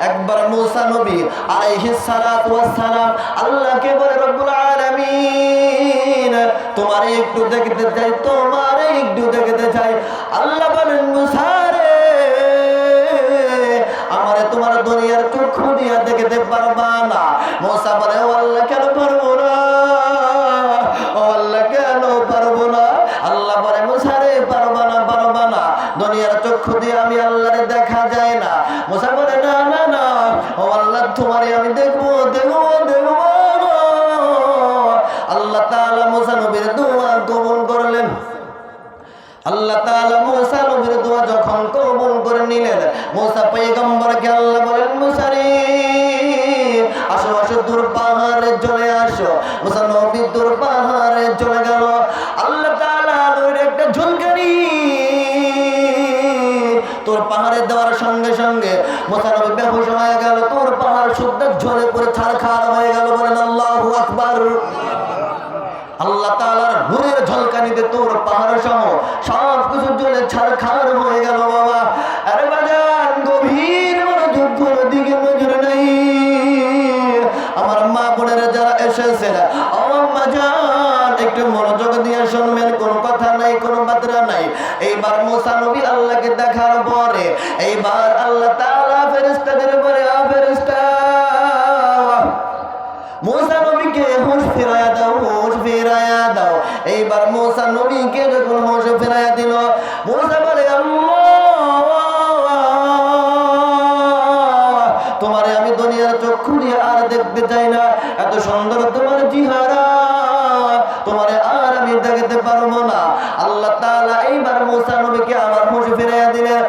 একবার মুসা নবী আলাইহিস সালাতু ওয়াস সালাম আল্লাহকে বলে, রব্বুল আলামিন তোমারে একটু দেখতে চাই, তোমারে একটু দেখতে চাই। আল্লাহ বলেন, মুসা রে আমারে তোমার দুনিয়ার চক্ষু দিয়া দেখতে পারবা না। মুসা বলে, ও আল্লাহ কেন পারবো না, ও আল্লাহ কেন পারবো না? আল্লাহ বলে, মুসা রে পারবা না, পারবা না, দুনিয়ার চক্ষু দিয়ে আমি আল্লাহরে দেখা যায় না। মুসা বলে, না না না, ও আল্লাহ তোমারে আমি দেখবো দেখবো দেখবো। আল্লাহ তাআলা মুসা নবীর দোয়া কবুল করলেন। আল্লাহ তাআলা মুসা নবীর দোয়া যখন কবুল করে নিলেন, মুসা পয়গম্বরকে আল্লাহ বলেন, মুসা রে আসো আসো, দূর পাহাড়ে চলে আসো। মুসা নবী দূর পাহাড়ে চলে গেল। আল্লাহ তাআলা নবীর একটা ঝুলকানি তোর পাহাড়ে দেওয়ার সঙ্গে সঙ্গে মুসা নবী বেহুশ হয়ে গেল। তোর পাহাড় শুদ্ধ ঝরে পড়ে ছারখার হয়ে গেল। বলেন আল্লাহু আকবার। আল্লাহ তাআলার নূরের ঝলকানিতে তোর পাহাড় সহ সব কিছু জ্বলে ছারখার হয়ে গেল। বাবা আরে বাজান, গভীর মনোযোগ কোনো দিকে নজর নাই। আমার মা বোনেরা যারা এসেছেন, আমার মা জান একটু মনোযোগ দিয়ে শুনবেন, কোনো কথা নাই, কোনো বাতরা নাই। এইবার মুসা নবী আল্লাহকে দেখার পরে এইবার আল্লাহ তাআলা ফেরেশতাদের উপরে, ফেরেশতা মুসা নবীকে হুঁশ ফিরায়া দাও, হুঁশ ফিরায়া দাও। এইবার মুসা নবীকে যখন হুঁশ ফিরায়া দিল, মুসা বলে, তোমারে আমি দুনিয়ার চক্ষু দিয়ে আর দেখতে চাই না, এত সুন্দর তোমার চেহারা, তোমারে আর আমি দেখতে পারবো না। আল্লাহ তাআলা এইবার মুসা নবীকে আবার হুঁশ ফিরাইয়া দিলেন।